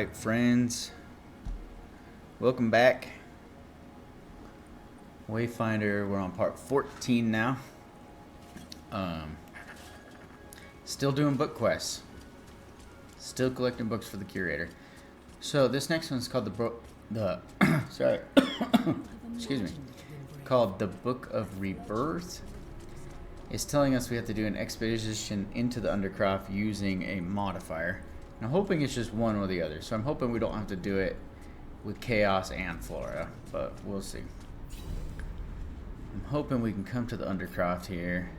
Alright friends, welcome back. Wayfinder, we're on part 14 now. Still doing book quests. Still collecting books for the curator. So this next one's called sorry. Excuse me. Called the Book of Rebirth. It's telling us we have to do an expedition into the Undercroft using a modifier. And I'm hoping it's just one or the other. So I'm hoping we don't have to do it with Chaos and Flora, but we'll see. I'm hoping we can come to the Undercroft here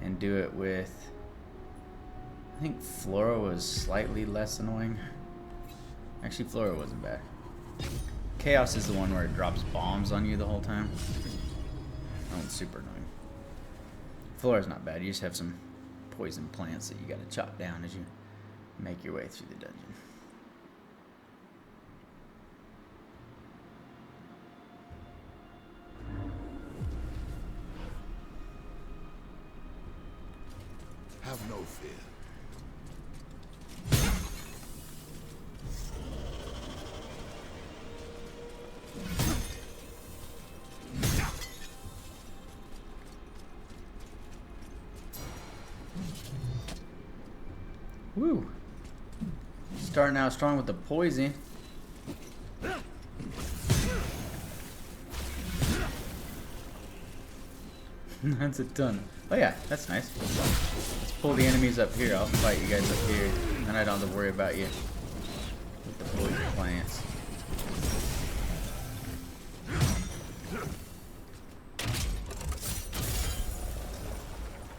and do it with... I think Flora was slightly less annoying. Actually, Flora wasn't bad. Chaos is the one where it drops bombs on you the whole time. That one's super annoying. Flora's not bad. You just have some poison plants that you gotta chop down as you make your way through the dungeon. Have no fear. Woo! Starting out strong with the poison. That's a ton. Oh yeah, that's nice. Let's pull the enemies up here. I'll fight you guys up here. And then I don't have to worry about you with the poison plants.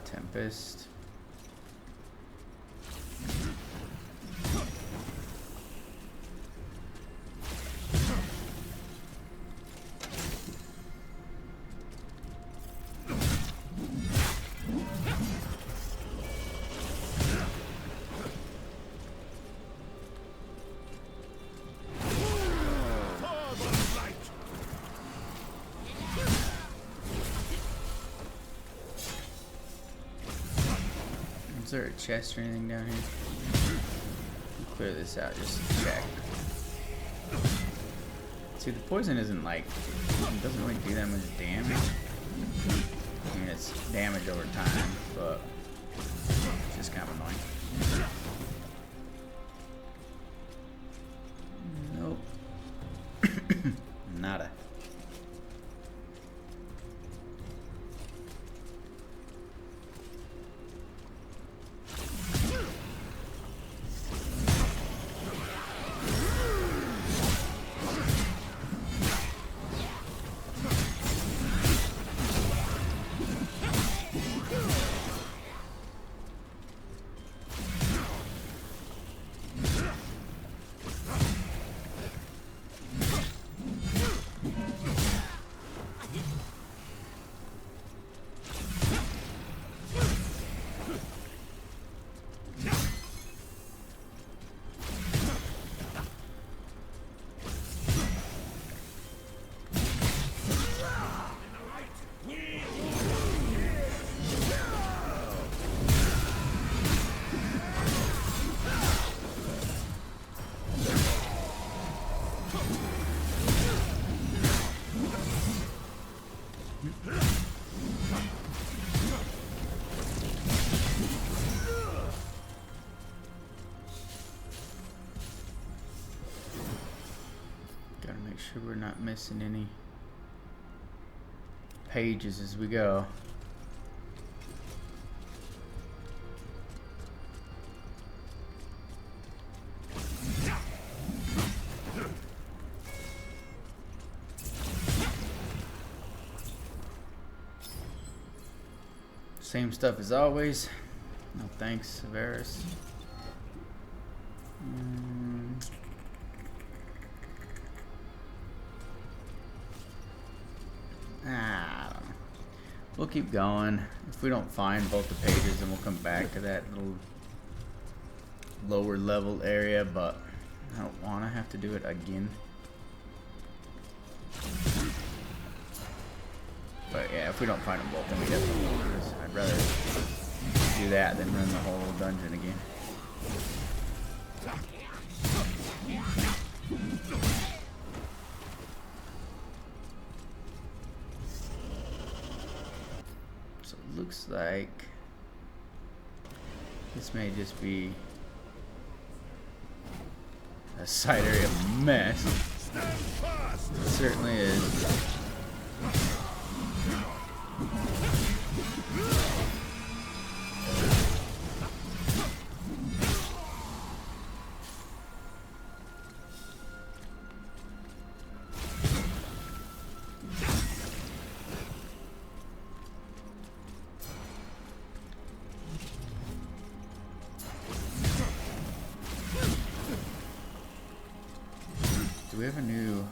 Tempest. Is there a chest or anything down here? Clear this out just to check. See, the poison isn't like, it doesn't really do that much damage. I mean, it's damage over time, but it's just kind of annoying. Nope. Nada. Make sure we're not missing any pages as we go. Same stuff as always. No thanks, Severus. We'll keep going. If we don't find both the pages, then we'll come back to that little lower level area, but I don't want to have to do it again. But yeah, if we don't find them both, then we definitely won't lose. I'd rather do that than run the whole dungeon again. So it looks like this may just be a side area mess. It certainly is. Do we have a new...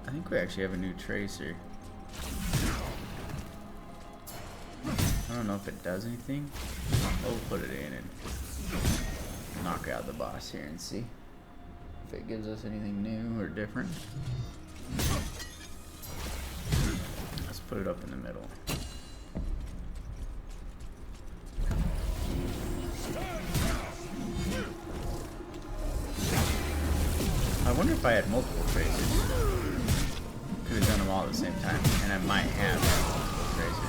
I think we actually have a new tracer. I don't know if it does anything. We'll put it in and knock out the boss here and see if it gives us anything new or different. Let's put it up in the middle. I wonder if I had multiple tracers. Could have done them all at the same time, and I might have multiple tracers.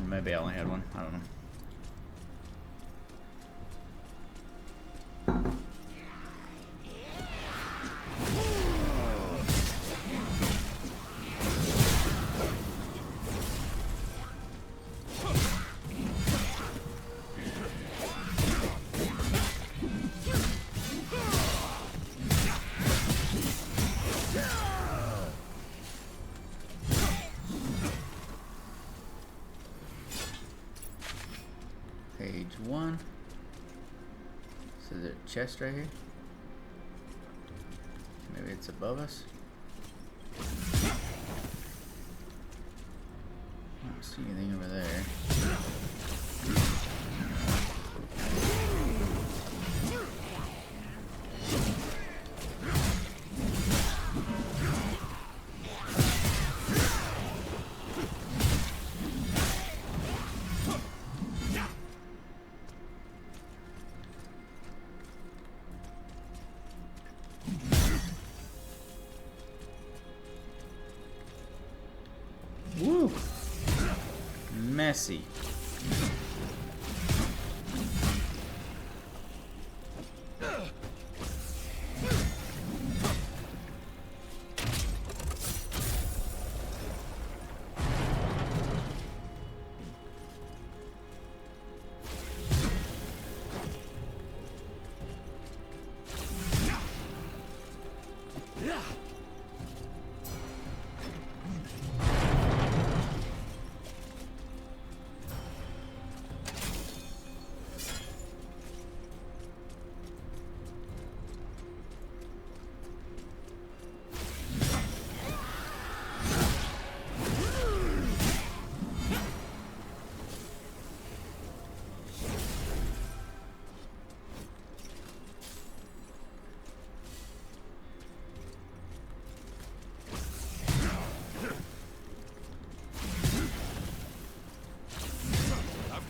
Maybe I only had one. I don't know. Page 1. So there's a chest right here. Maybe it's above us. I don't see anything over there. Woo! Messy.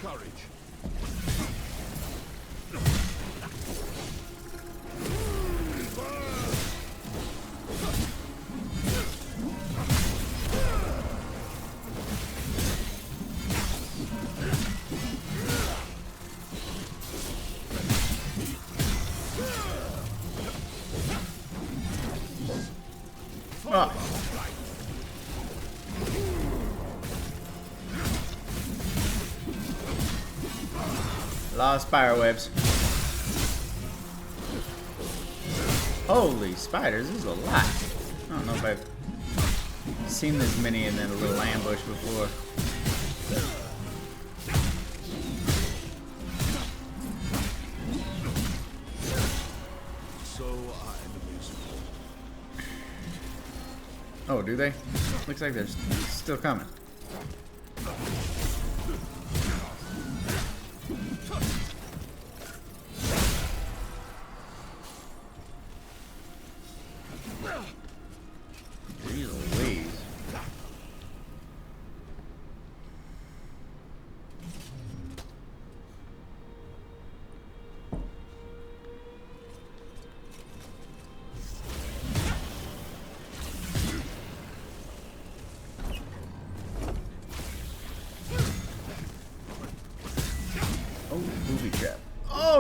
Courage. Oh. A lot of spider webs. Holy spiders, this is a lot. I don't know if I've seen this many in a little ambush before. So our enemies. Oh, do they? Looks like they're still coming.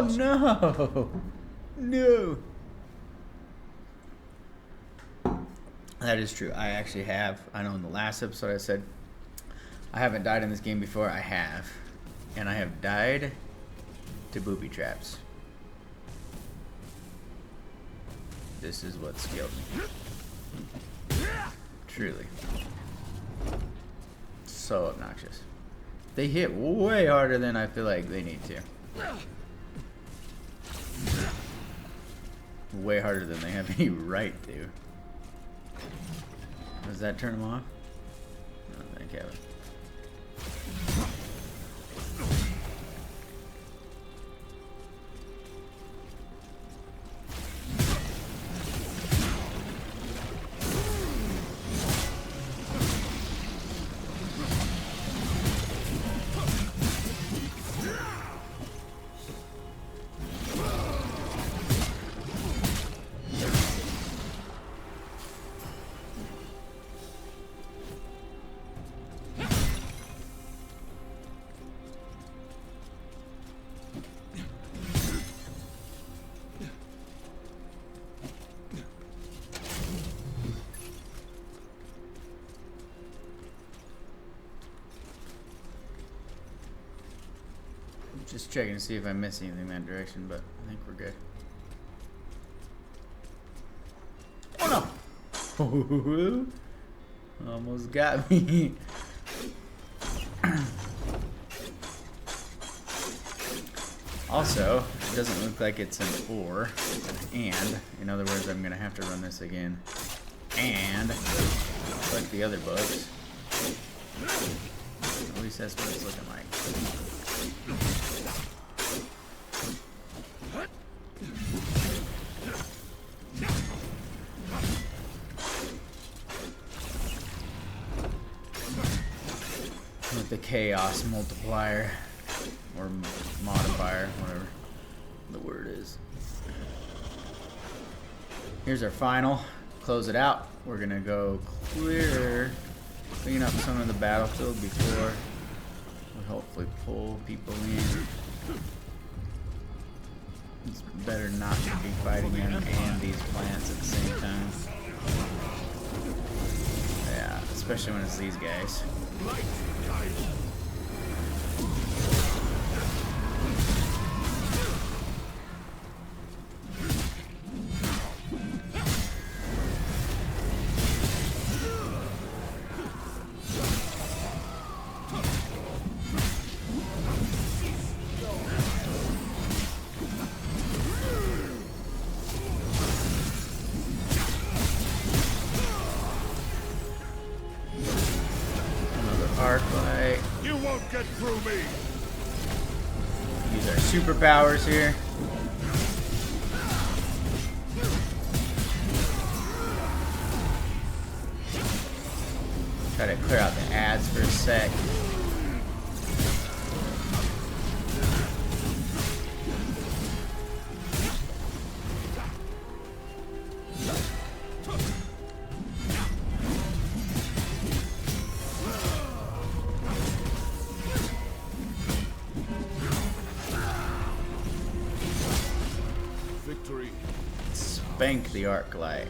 no! No! That is true. I actually have. I know in the last episode I said I haven't died in this game before. I have. And I have died to booby traps. This is what skilled me. Truly. So obnoxious. They hit way harder than I feel like they need to. Way harder than they have any right to. Does that turn them off? No, thank heaven. Just checking to see if I miss anything in that direction, but I think we're good. Oh no! Almost got me. Also, it doesn't look like it's an or, it's an and. In other words, I'm gonna have to run this again. And, like the other books. At least that's what it's looking like. With the chaos multiplier or modifier, whatever the word is. Here's our final. Close it out. We're gonna go clean up some of the battlefield before we hopefully pull people in. It's better not to be fighting them and these plants at the same time. Yeah, especially when it's these guys. You won't get through me. Use our superpowers here. Try to clear out the ads for a sec. Spank the arc light.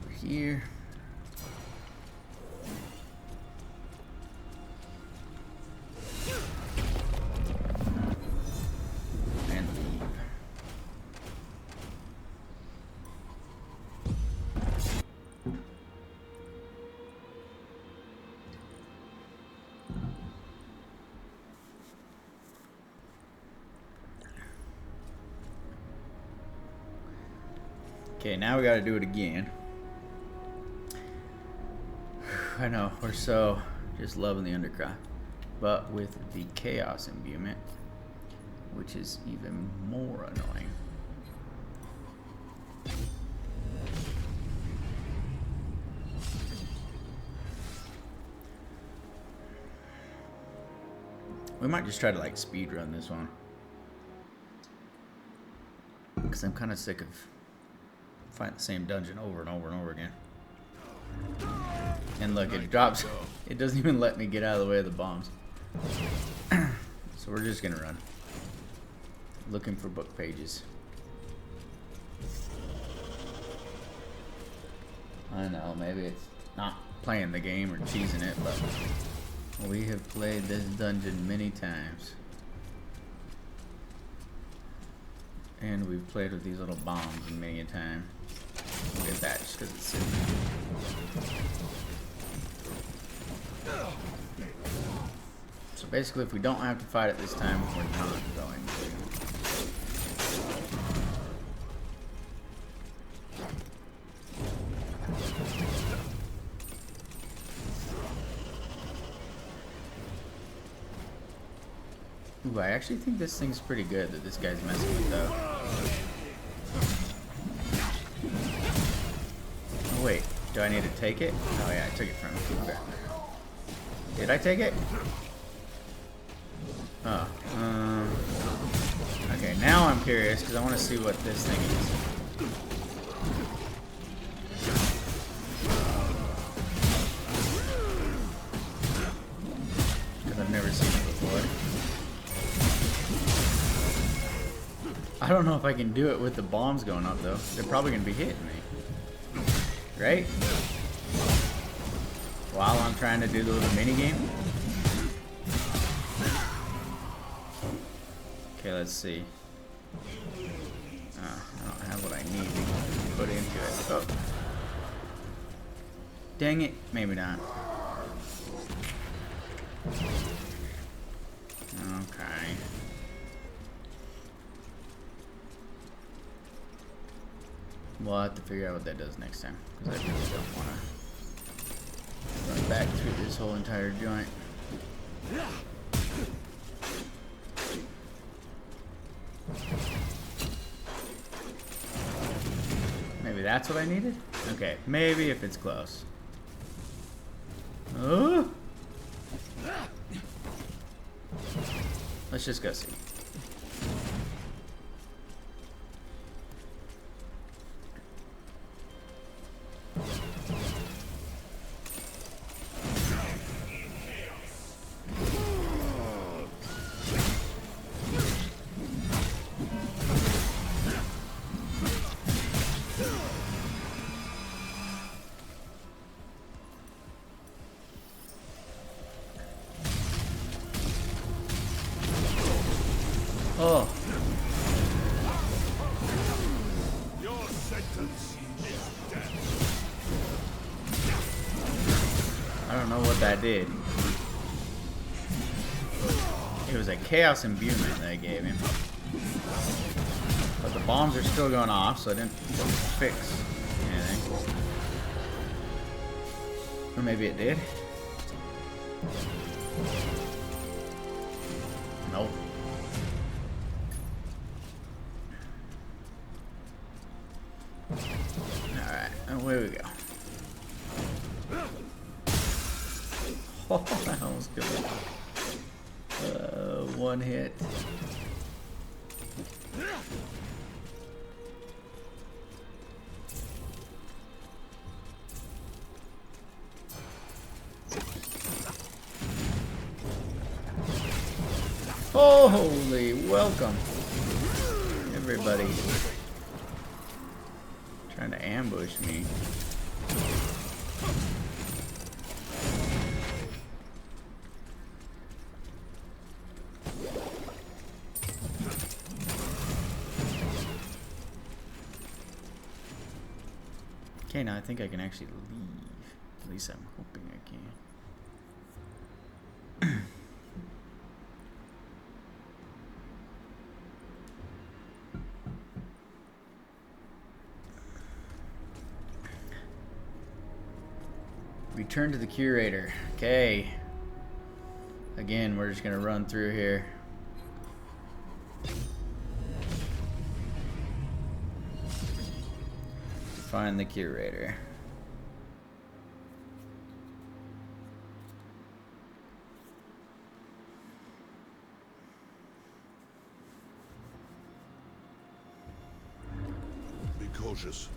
Over here. And leave. Okay, now we gotta do it again. I know, we're so just loving the Undercry. But with the Chaos imbuement, which is even more annoying. We might just try to like speed run this one. Because I'm kind of sick of fighting the same dungeon over and over and over again. And look, it drops. It doesn't even let me get out of the way of the bombs. So we're just gonna run. Looking for book pages. I know, maybe it's not playing the game or cheesing it, but we have played this dungeon many times. And we've played with these little bombs many a time. We'll get that just because it's sitting there. So basically, if we don't have to fight it this time, we're not going to. Ooh, I actually think this thing's pretty good that this guy's messing with though. Oh wait, do I need to take it? Oh yeah, I took it from him. Okay. Did I take it? Oh. Okay, now I'm curious because I want to see what this thing is. Because I've never seen it before. I don't know if I can do it with the bombs going up though. They're probably going to be hitting me. Right? While I'm trying to do the little mini game. Okay, let's see. I don't have what I need to put into it. Oh. Dang it. Maybe not. Okay. We'll have to figure out what that does next time. Because I really don't want to run back through this whole entire joint. Maybe that's what I needed? Okay, maybe if it's close. Oh! Let's just go see. Oh. Your sentence is death. I don't know what that did. It was a chaos imbuement that I gave him. But the bombs are still going off, so I didn't fix anything. Or maybe it did. Nope. Alright, away we go. Oh, I almost killed it. One hit. Holy welcome, everybody. Trying to ambush me. Okay, now I think I can actually leave. At least I'm hoping I can. Return to the curator. Okay. Again, we're just gonna run through here. Find the curator. Be cautious.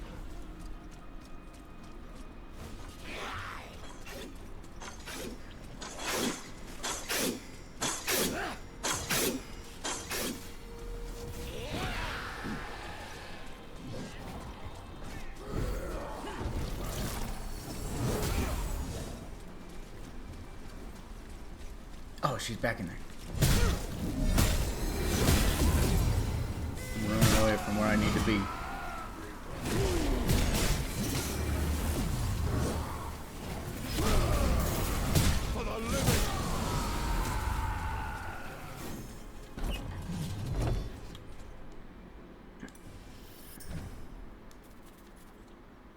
Oh, she's back in there. I'm running away from where I need to be. For the living.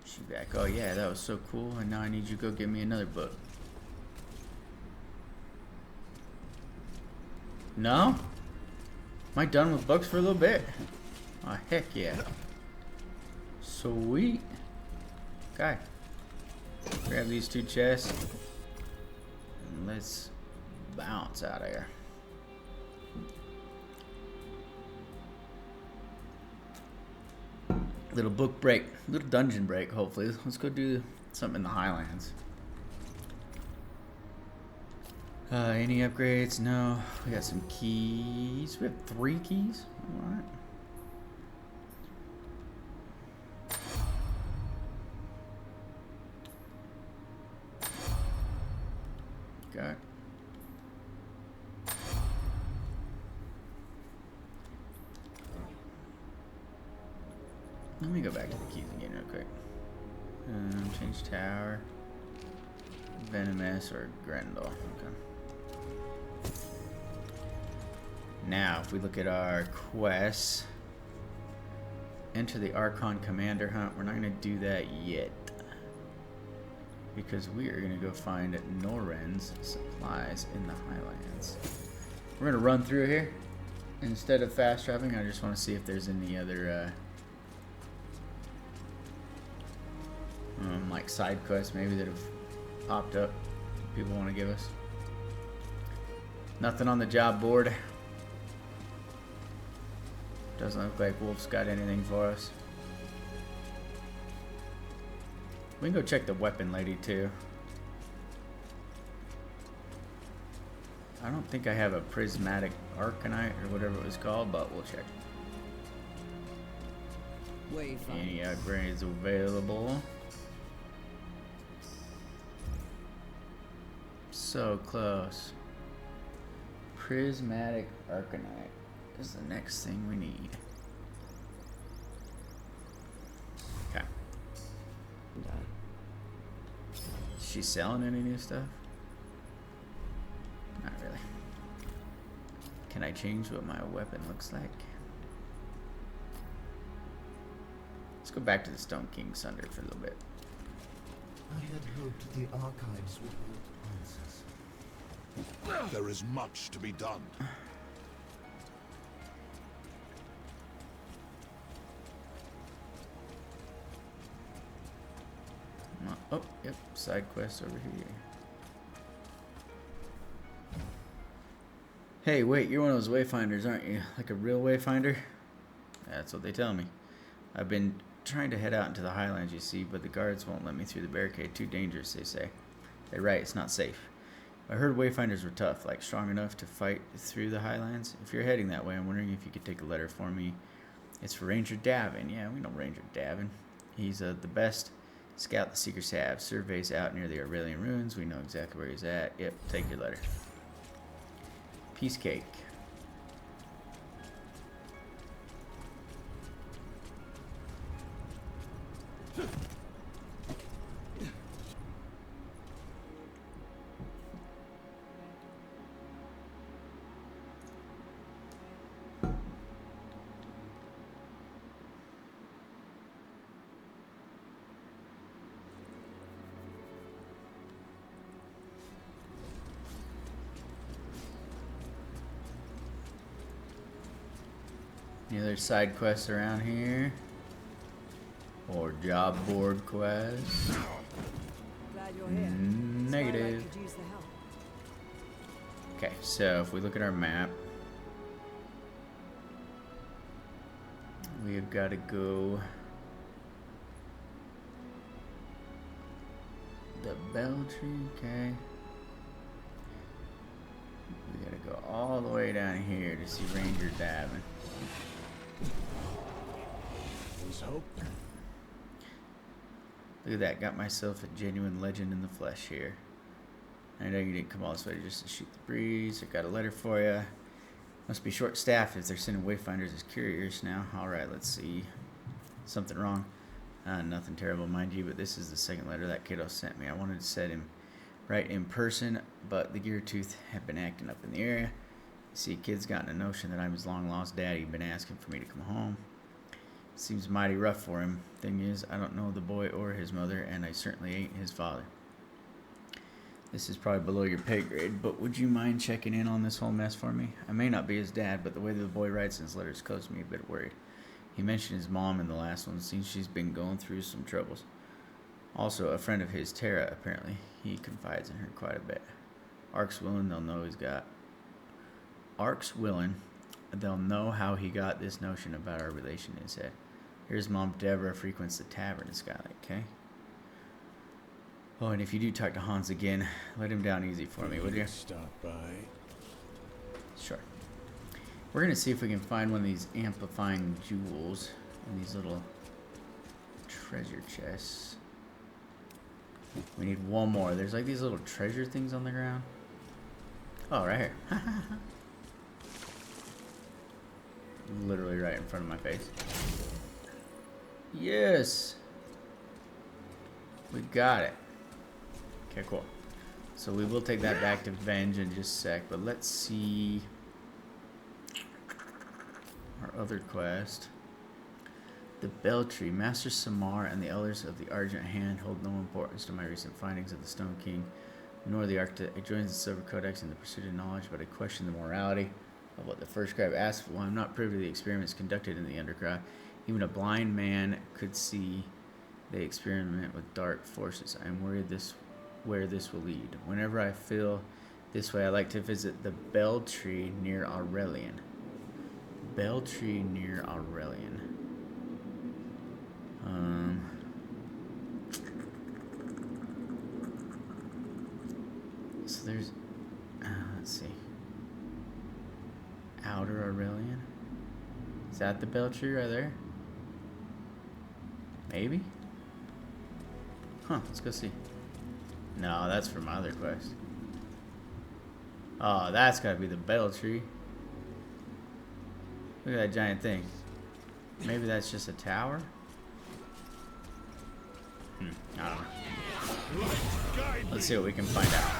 She back. Oh yeah, that was so cool. And now I need you to go get me another book. No? Am I done with books for a little bit? Oh, heck yeah. Sweet. Okay. Grab these 2 chests. And let's bounce out of here. Little book break. Little dungeon break, hopefully. Let's go do something in the Highlands. Any upgrades? No. We got some keys. We have 3 keys. Alright. Okay. Let me go back to the keys again real quick. Change tower. Venomous or Grendel. Okay. Now, if we look at our quests, enter the Archon Commander Hunt. We're not going to do that yet, because we are going to go find Noren's supplies in the Highlands. We're going to run through here. Instead of fast traveling, I just want to see if there's any other like side quests maybe that have popped up people want to give us. Nothing on the job board. Doesn't look like Wolf's got anything for us. We can go check the weapon lady too. I don't think I have a prismatic arcanite or whatever it was called, but we'll check. Wayfinders. Any upgrades available? So close. Prismatic arcanite is the next thing we need. Okay. Is she selling any new stuff? Not really. Can I change what my weapon looks like? Let's go back to the Stone King Sunder for a little bit. I had hoped the archives would hold answers. There is much to be done. Oh, yep, side quest over here. Hey, wait, you're one of those Wayfinders, aren't you? Like a real Wayfinder? That's what they tell me. I've been trying to head out into the Highlands, you see, but the guards won't let me through the barricade. Too dangerous, they say. They're right, it's not safe. I heard Wayfinders were tough, like strong enough to fight through the Highlands. If you're heading that way, I'm wondering if you could take a letter for me. It's for Ranger Davin. Yeah, we know Ranger Davin. He's the best scout the Seekers have. Surveys out near the Aurelian ruins. We know exactly where he's at. Yep, take your letter. Peace cake. Any other side quests around here? Or job board quests? Glad you're here. Negative. Skylight could use the help. Okay, so if we look at our map, we have got to go the Beltry, okay. We got to go all the way down here to see Ranger Davin. There's hope. Look at that, got myself a genuine legend in the flesh here. I know you didn't come all this way just to shoot the breeze. I got a letter for you. Must be short-staffed if they're sending Wayfinders as couriers now. Alright, let's see. Something wrong. Nothing terrible, mind you, but this is the second letter that kiddo sent me. I wanted to set him right in person, but the gear tooth had been acting up in the area. You see, kid's gotten a notion that I'm his long-lost daddy, been asking for me to come home. Seems mighty rough for him. Thing is, I don't know the boy or his mother, and I certainly ain't his father. This is probably below your pay grade, but would you mind checking in on this whole mess for me? I may not be his dad, but the way the boy writes in his letters caused me a bit worried. He mentioned his mom in the last one, seems she's been going through some troubles. Also, a friend of his, Tara, apparently. He confides in her quite a bit. Ark's willing, they'll know he's got... Ark's willing, they'll know how he got this notion about our relation in his head. Here's Mom Deborah frequents the tavern in Skylight, okay? Oh, and if you do talk to Hans again, let him down easy for me, would you? Stop by. Sure. We're going to see if we can find one of these amplifying jewels in these little treasure chests. We need one more. There's like these little treasure things on the ground. Oh, right here. Literally right in front of my face. Yes! We got it. Okay, cool. So we will take that back to Venge in just a sec, but let's see our other quest. The Beltree. Master Samar and the elders of the Argent Hand hold no importance to my recent findings of the Stone King, nor the Arctic. I joins the Silver Codex in the pursuit of knowledge, but I question the morality of what the first scribe asked for. I'm not privy to the experiments conducted in the Underground. Even a blind man could see they experiment with dark forces. I'm worried where this will lead. Whenever I feel this way, I like to visit the Beltree near Aurelian. Beltree near Aurelian. So there's, let's see, Outer Aurelian. Is that the Beltree right there? Maybe? Huh, let's go see. No, that's for my other quest. Oh, that's gotta be the Beltree. Look at that giant thing. Maybe that's just a tower? I don't know. Let's see what we can find out.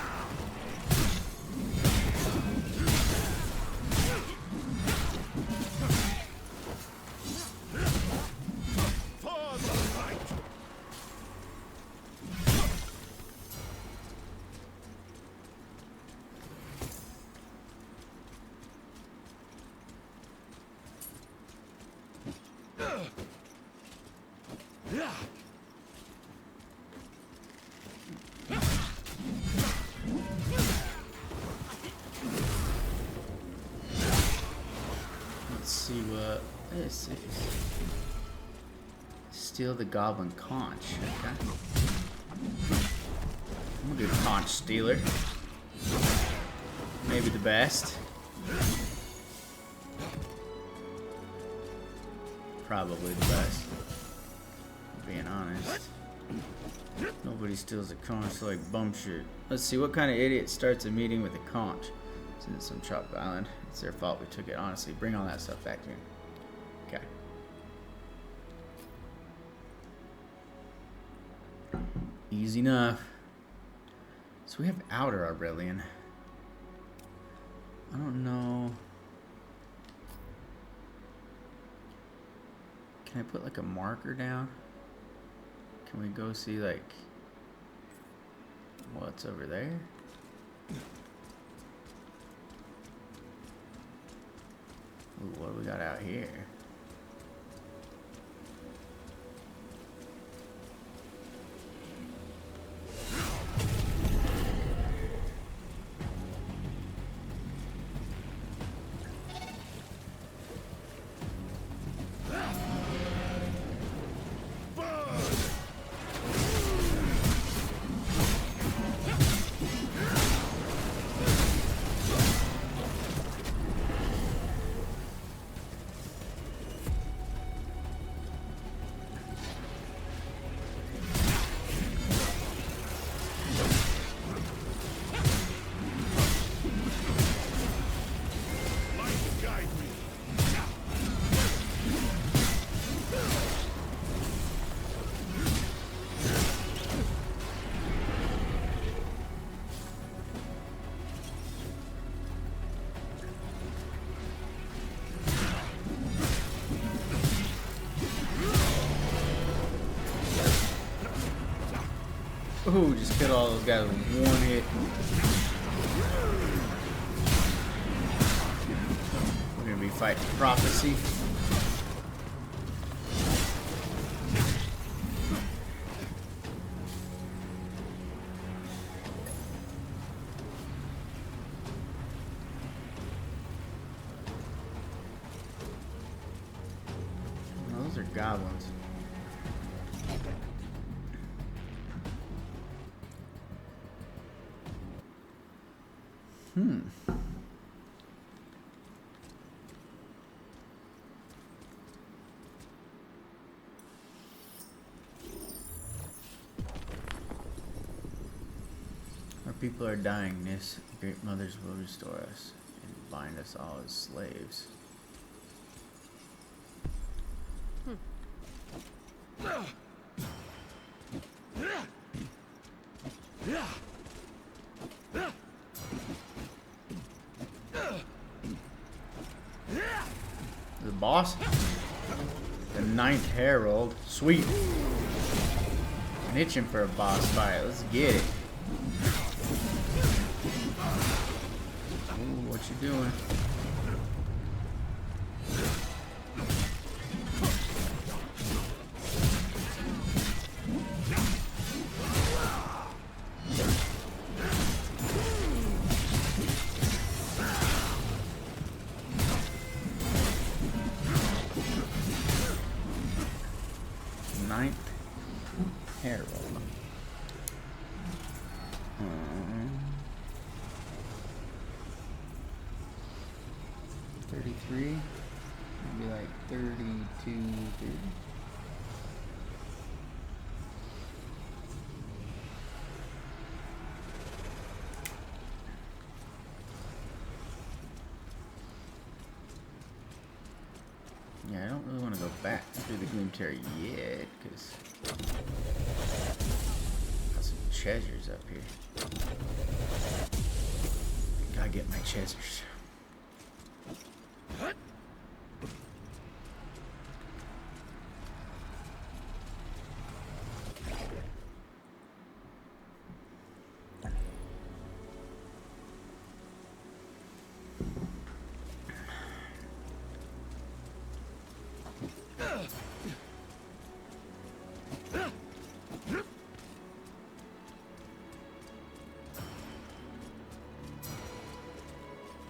See what this is. Steal the goblin conch. Okay. I'm a good conch stealer. Maybe the best. Probably the best. Being honest. Nobody steals a conch like bum shit. Let's see, what kind of idiot starts a meeting with a conch? It's some chopped island. It's their fault we took it. Honestly, bring all that stuff back here. Okay. Easy enough. So we have Outer Aurelian. I don't know. Can I put like a marker down? Can we go see like what's over there? Ooh, what do we got out here? Woohoo! Just killed all those guys with one hit. We're gonna be fighting Prophecy. Those are goblins. Our people are dying. This great mothers will restore us and bind us all as slaves. The boss? The 9th Herald. Sweet. I'm itching for a boss fight. Let's get it. Ooh, what you doing? Herald. 33, maybe like 32, 30. Yeah, I don't really want to go back through the Gloom Terror yet, because got some treasures up here. Gotta get my treasures.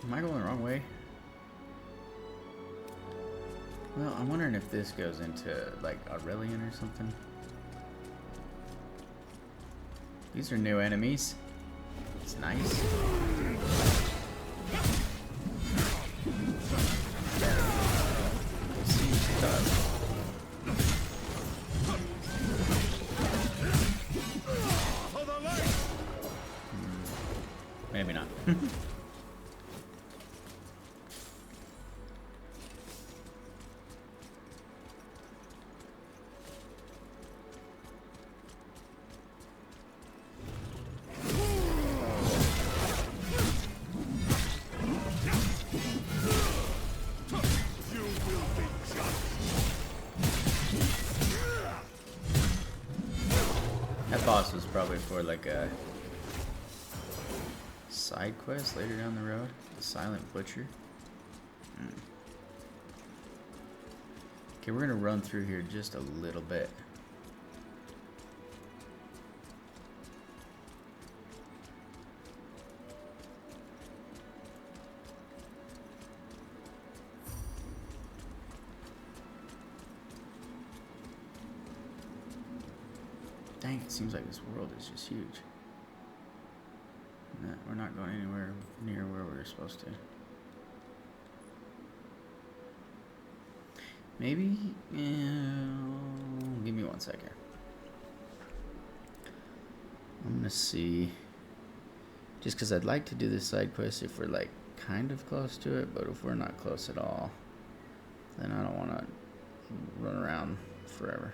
Am I going the wrong way? Well, I'm wondering if this goes into, like, Aurelian or something. These are new enemies. It's nice. Maybe not. That boss was probably for like a side quest later down the road. The Silent Butcher. Okay, we're gonna run through here just a little bit. Dang, it seems like this world is just huge. No, we're not going anywhere near where we were supposed to. Maybe, give me 1 second. I'm gonna see, just because I'd like to do this side quest if we're like kind of close to it, but if we're not close at all, then I don't want to run around forever.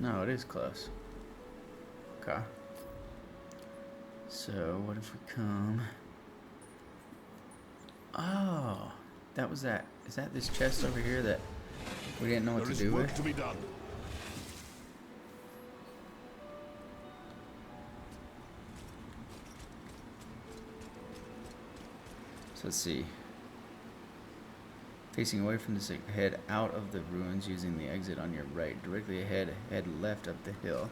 No, it is close. Okay. So, what if we come... Oh, that was that. Is that this chest over here that we didn't know what There to is do work with? to be done. So let's see. Facing away from the head out of the ruins using the exit on your right. Directly ahead, head left up the hill.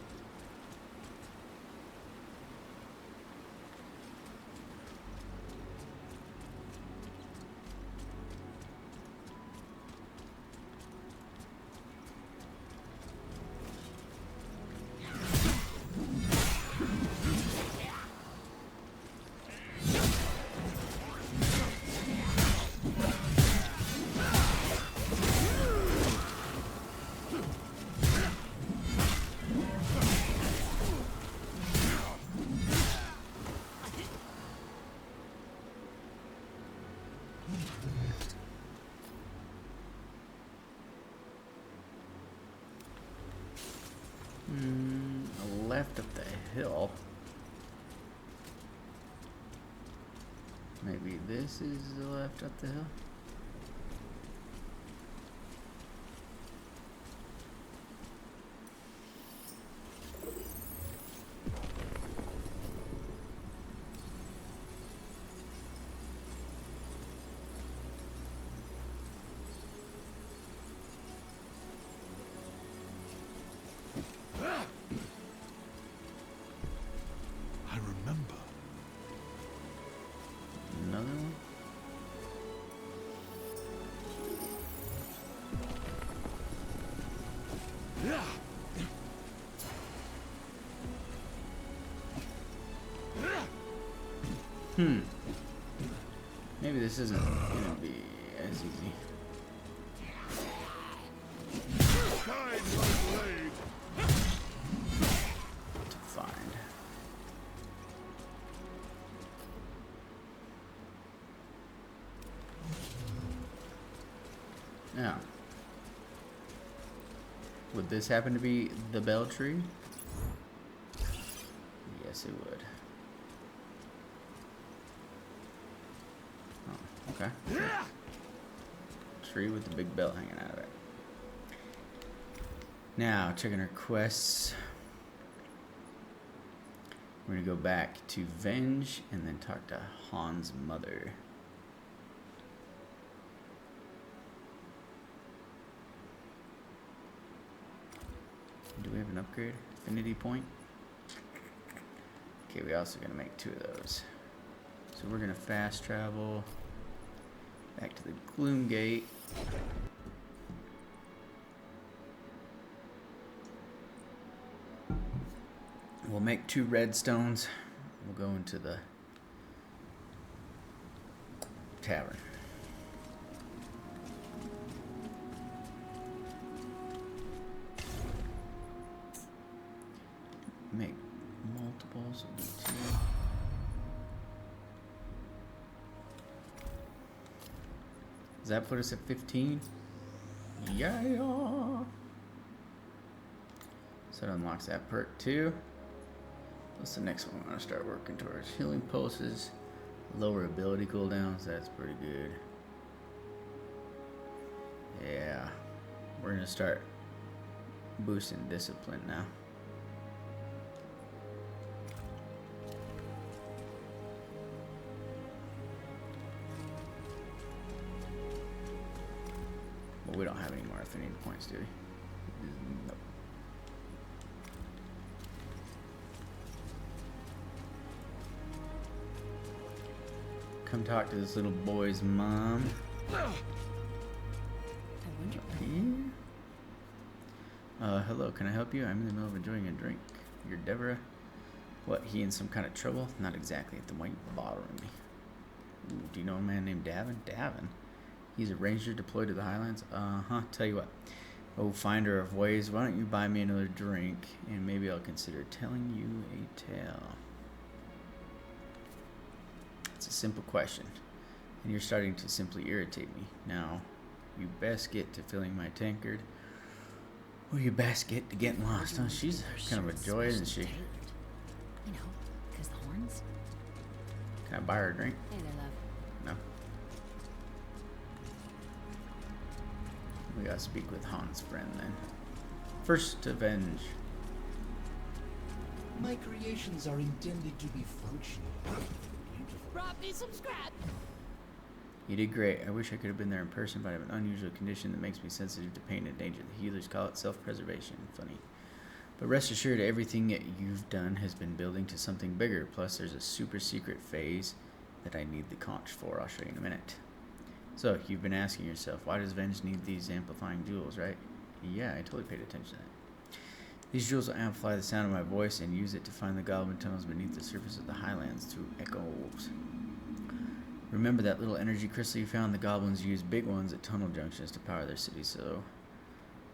Left up the hill. Maybe this is the left up the hill. I remember. Another one? Maybe this isn't gonna be as easy. Kind was laid. To find. Now, would this happen to be the bell tree? Yes, it would. Oh, okay. Tree with the big bell hanging out of it. Now, checking our quests. We're gonna go back to Venge and then talk to Han's mother. Do we have an upgrade? Affinity point? Okay, we also gonna make 2 of those. So we're gonna fast travel back to the Gloom Gate. We'll make 2 redstones. We'll go into the tavern. Make multiples of the 2. Does that put us at 15? Yeah. So it unlocks that perk too. What's the next one we're gonna start working towards? Healing pulses, lower ability cooldowns. That's pretty good. Yeah, we're gonna start boosting discipline now. Well, we don't have any more affinity points, do we? Nope. Come talk to this little boy's mom. Hello, can I help you? I'm in the middle of enjoying a drink. You're Deborah? What, he in some kind of trouble? Not exactly. At the white bothering me. Ooh, do you know a man named Davin? Davin? He's a ranger deployed to the Highlands? Uh-huh. Tell you what. Oh, finder of ways, why don't you buy me another drink, and maybe I'll consider telling you a tale. It's a simple question, and you're starting to simply irritate me. Now, you best get to filling my tankard, Well, you basket to getting lost, huh? She's kind of a joy, isn't she? You know, because the horns. Can I buy her a drink? Hey there, love. No. We gotta speak with Han's friend then. First, avenge. My creations are intended to be functional. Brought me some scrap. You did great. I wish I could have been there in person, but I have an unusual condition that makes me sensitive to pain and danger. The healers call it self-preservation. Funny. But rest assured, everything that you've done has been building to something bigger. Plus, there's a super secret phase that I need the conch for. I'll show you in a minute. So, you've been asking yourself, why does Venge need these amplifying jewels, right? Yeah, I totally paid attention to that. These jewels will amplify the sound of my voice and use it to find the goblin tunnels beneath the surface of the highlands through echoes. Remember that little energy crystal you found? The goblins use big ones at tunnel junctions to power their cities, so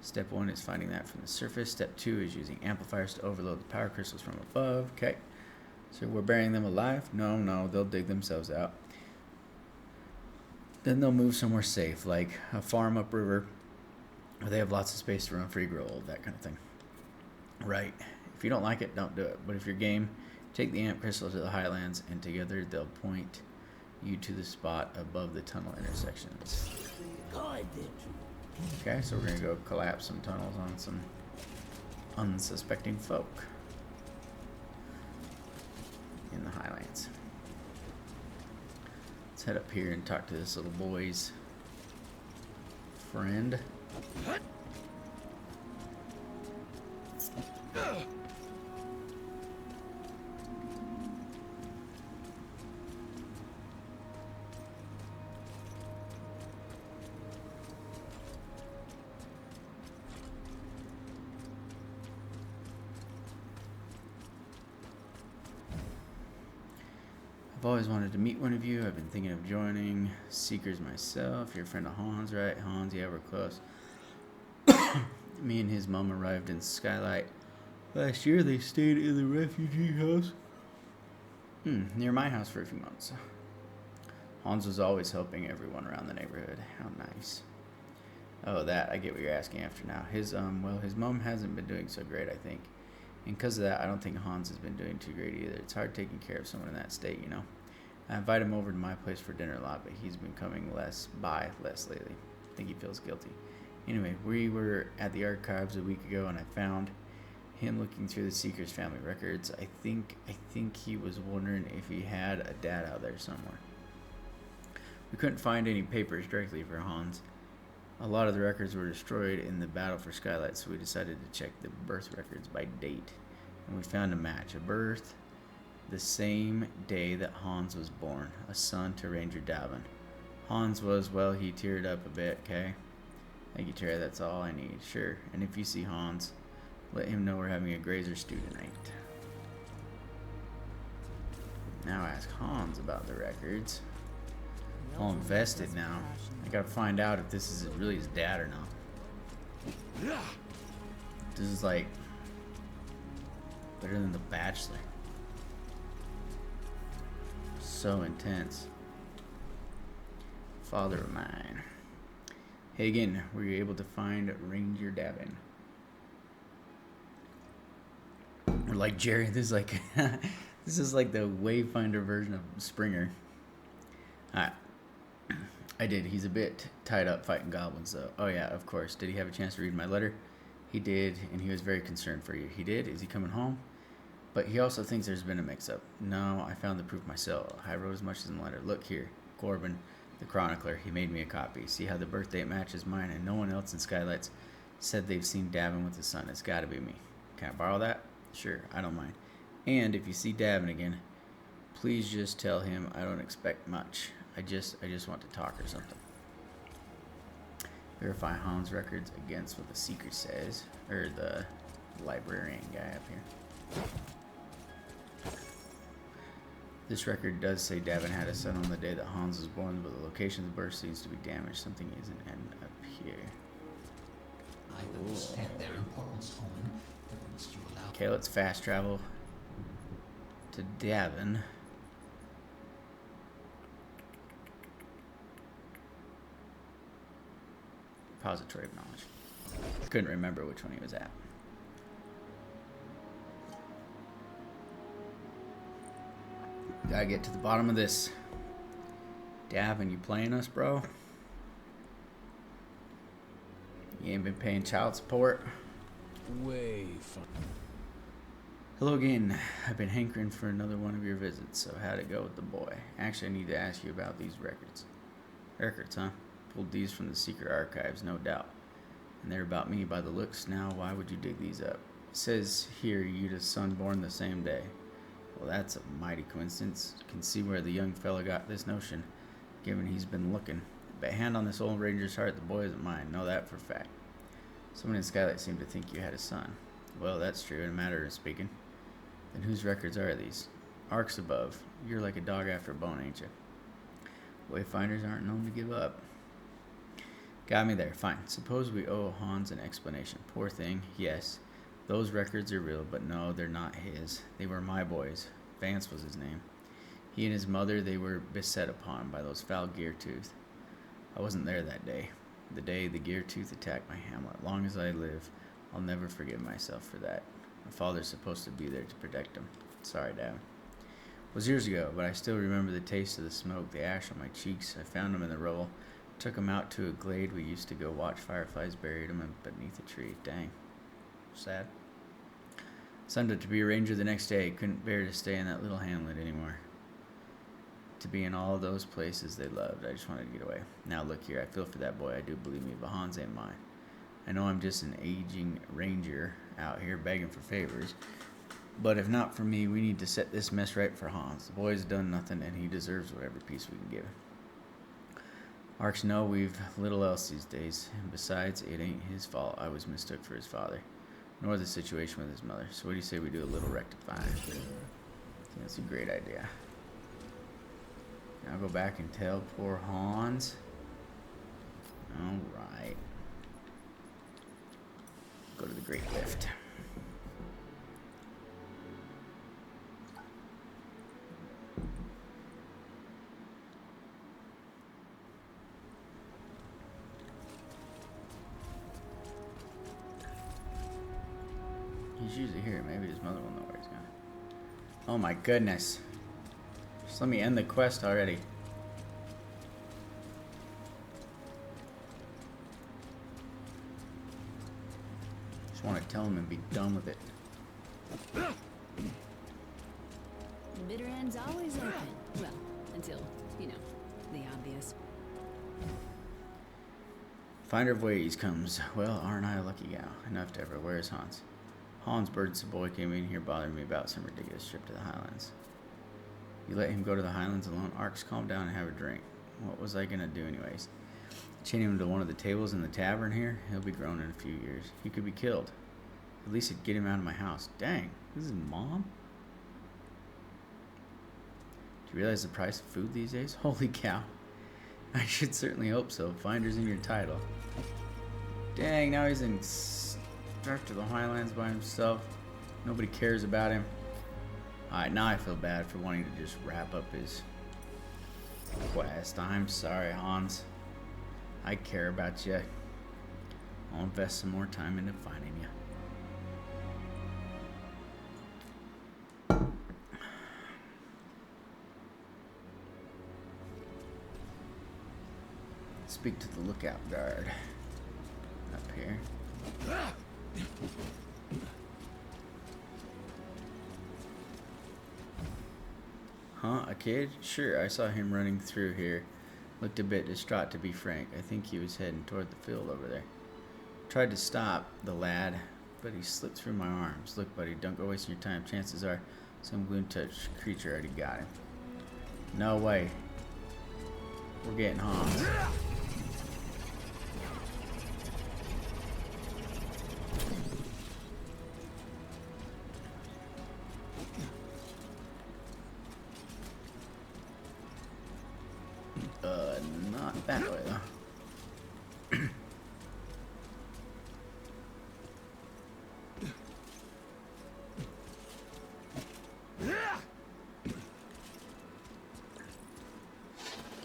step 1 is finding that from the surface. Step 2 is using amplifiers to overload the power crystals from above. Okay, so we're burying them alive? No, they'll dig themselves out. Then they'll move somewhere safe, like a farm upriver, where they have lots of space to run free, grow old, that kind of thing. Right. If you don't like it, don't do it. But if you're game, take the amp crystal to the highlands, and together they'll point you to the spot above the tunnel intersections. Okay, so we're gonna go collapse some tunnels on some unsuspecting folk in the highlands. Let's head up here and talk to this little boy's friend. I've always wanted to meet one of you. I've been thinking of joining Seekers myself. You're a friend of Hans, right? Hans, yeah, we're close. Me and his mom arrived in Skylight last year. They stayed in the refugee house near my house for a few months. Hans was always helping everyone around the neighborhood. How nice. Oh, that, I get what you're asking after now. His mom hasn't been doing so great, I think. And because of that, I don't think Hans has been doing too great either. It's hard taking care of someone in that state, you know. I invite him over to my place for dinner a lot, but he's been coming less lately. I think he feels guilty. Anyway, we were at the archives a week ago, and I found him looking through the Seeker's family records. I think he was wondering if he had a dad out there somewhere. We couldn't find any papers directly for Hans. A lot of the records were destroyed in the battle for Skylight, so we decided to check the birth records by date. And we found a match. A birth the same day that Hans was born. A son to Ranger Davin. Hans was, well, he teared up a bit, okay? Thank you, Terry. That's all I need. Sure. And if you see Hans, let him know we're having a grazer stew tonight. Now ask Hans about the records. All invested now. I gotta find out if this is really his dad or not. This is like better than The Bachelor. So intense. Father of mine. Hey, again, were you able to find Ranger Davin? Or like Jerry, this is like this is like the Wayfinder version of Springer. Alright. I did. He's a bit tied up fighting goblins, though. Oh, yeah, of course. Did he have a chance to read my letter? He did, and he was very concerned for you. He did? Is he coming home? But he also thinks there's been a mix-up. No, I found the proof myself. I wrote as much as in the letter. Look here. Corbin, the chronicler, he made me a copy. See how the birth date matches mine, and no one else in Skylights said they've seen Davin with his son. It's got to be me. Can I borrow that? Sure, I don't mind. And if you see Davin again, please just tell him I don't expect much. I just want to talk or something. Verify Hans' records against what the Seeker says. Or the librarian guy up here. This record does say Davin had a son on the day that Hans was born, but the location of the birth seems to be damaged. Something isn't adding up here. I understand their importance, Holman, but must you allow... Okay, let's fast travel to Davin. Repository of knowledge. Couldn't remember which one he was at. Gotta get to the bottom of this. Davin, you playing us, bro? You ain't been paying child support? Wayfinder. Hello again. I've been hankering for another one of your visits, so how'd it go with the boy? Actually, I need to ask you about these records. Records, huh? Pulled these from the secret archives, no doubt. And they're about me by the looks. Now, why would you dig these up? It says here you'd a son born the same day. Well, that's a mighty coincidence. You can see where the young fella got this notion, given he's been looking. But hand on this old ranger's heart, the boy isn't mine. Know that for a fact. Someone in Skylight seemed to think you had a son. Well, that's true, in a matter of speaking. Then whose records are these? Arcs above. You're like a dog after a bone, ain't you? Wayfinders aren't known to give up. Got me there. Fine. Suppose we owe Hans an explanation. Poor thing. Yes. Those records are real, but no, they're not his. They were my boys. Vance was his name. He and his mother, they were beset upon by those foul Geartooth. I wasn't there that day. The day the Geartooth attacked my hamlet. Long as I live, I'll never forgive myself for that. My father's supposed to be there to protect him. Sorry, Dad. It was years ago, but I still remember the taste of the smoke, the ash on my cheeks. I found him in the rubble, took him out to a glade we used to go watch fireflies, buried him beneath a tree. Dang. Sad. Signed up to be a ranger the next day. Couldn't bear to stay in that little hamlet anymore. To be in all those places they loved. I just wanted to get away. Now look here, I feel for that boy. I do, believe me, but Hans ain't mine. I know I'm just an aging ranger out here begging for favors. But if not for me, we need to set this mess right for Hans. The boy's done nothing, and he deserves whatever piece we can give him. Arks know we've little else these days. And besides, it ain't his fault I was mistook for his father. Nor the situation with his mother. So what do you say we do a little rectifying? I think that's a great idea. Now go back and tell poor Hans. Alright. Go to the Great Lift. He's usually here. Maybe his mother will know where he's gone. Oh my goodness. Just let me end the quest already. Just want to tell him and be done with it. The bitter end's always open. Well, until, you know, the obvious. Finder of ways comes. Well, aren't I a lucky gal? Enough to ever. Where's Hans? Hans Bird's the boy came in here bothering me about some ridiculous trip to the Highlands. You let him go to the Highlands alone? Arks, calm down and have a drink. What was I gonna do anyways? Chain him to one of the tables in the tavern here? He'll be grown in a few years. He could be killed. At least it'd get him out of my house. Dang, this is Mom? Do you realize the price of food these days? Holy cow. I should certainly hope so. Finder's in your title. Dang, now he's in stuck to the Highlands by himself. Nobody cares about him. Alright, now I feel bad for wanting to just wrap up his quest. I'm sorry, Hans. I care about you. I'll invest some more time into finding you. Speak to the lookout guard up here. Huh? A kid? Sure, I saw him running through here. Looked a bit distraught, to be frank. I think he was heading toward the field over there. Tried to stop the lad, but he slipped through my arms. Look, buddy, don't go wasting your time. Chances are some gloom-touched creature already got him. No way. We're getting Hans. Not that way though.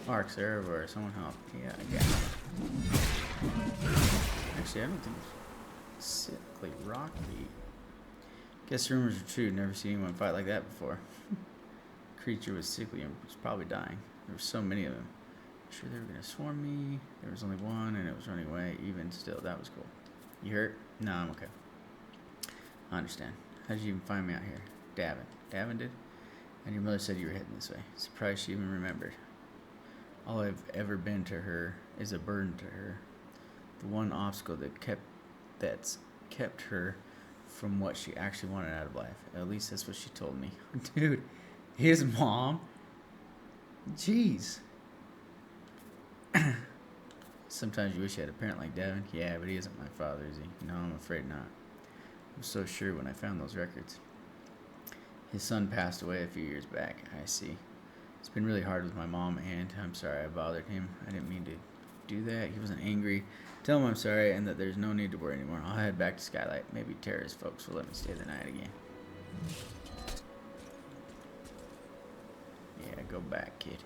Arcs are everywhere. Someone help. Yeah, I got it. Actually, I don't think Sickly rock beat. Guess the rumors are true. Never seen anyone fight like that before. Creature was sickly and was probably dying. There were so many of them. Sure they were gonna swarm me. There was only one and it was running away. Even still, that was cool. You hurt? No, I'm okay. I understand. How did you even find me out here? Davin. Davin did? And your mother said you were heading this way. Surprised she even remembered. All I've ever been to her is a burden to her. The one obstacle that's kept her from what she actually wanted out of life. At least that's what she told me. Dude, his mom? Jeez. Sometimes you wish you had a parent like Devin. Yeah, but he isn't my father, is he? No, I'm afraid not. I was so sure when I found those records. His son passed away a few years back. I see. It's been really hard with my mom, and I'm sorry I bothered him. I didn't mean to do that. He wasn't angry. Tell him I'm sorry and that there's no need to worry anymore. I'll head back to Skylight. Maybe Terra's folks will let me stay the night again. Yeah, go back, kid.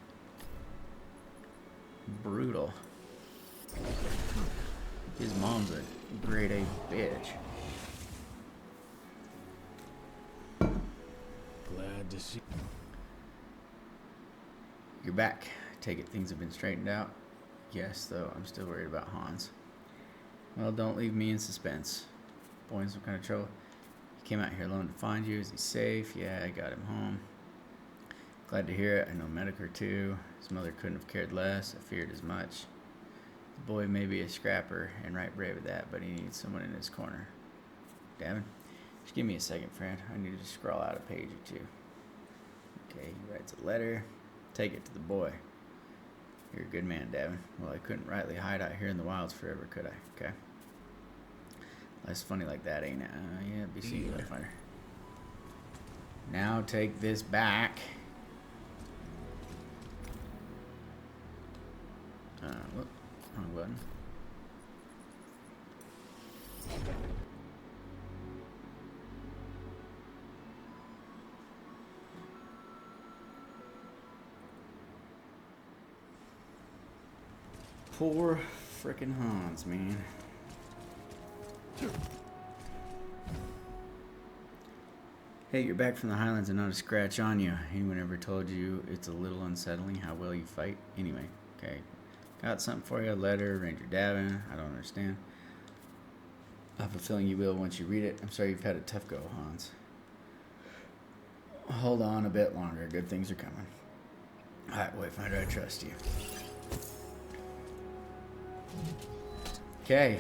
Brutal. His mom's a grade A bitch. Glad to see. You're back. Take it things have been straightened out? Yes, though I'm still worried about Hans. Well, don't leave me in suspense. Boy, in some kind of trouble. He came out here alone to find you. Is he safe? Yeah, I got him home. Glad to hear it. I know Medicare too. His mother couldn't have cared less. I feared as much. The boy may be a scrapper and right brave at that, but he needs someone in his corner. Davin, just give me a second, friend. I need to scroll out a page or two. Okay, he writes a letter. Take it to the boy. You're a good man, Davin. Well, I couldn't rightly hide out here in the wilds forever, could I? Okay. Life's funny like that, ain't it? Yeah, be seeing Wayfinder. Now take this back. Whoop, wrong button. Poor frickin' Hans, man. Hey, you're back from the Highlands and not a scratch on you. Anyone ever told you it's a little unsettling how well you fight? Anyway, okay. Got something for you. A letter, Ranger Davin. I don't understand. I have a feeling you will once you read it. I'm sorry you've had a tough go, Hans. Hold on a bit longer. Good things are coming. Alright, Wayfinder, I trust you. Okay.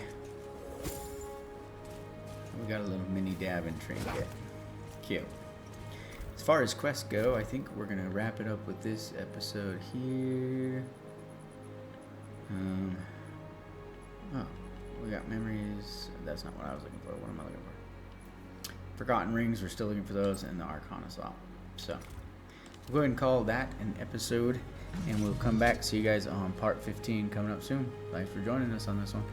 We got a little mini Davin trinket. Cute. As far as quests go, I think we're gonna wrap it up with this episode here. Oh, we got memories. That's not what I was looking for. What am I looking for? Forgotten rings. We're still looking for those, and the Arcana swap. So we'll go ahead and call that an episode, and we'll come back. See you guys on part 15 coming up soon. Thanks for joining us on this one.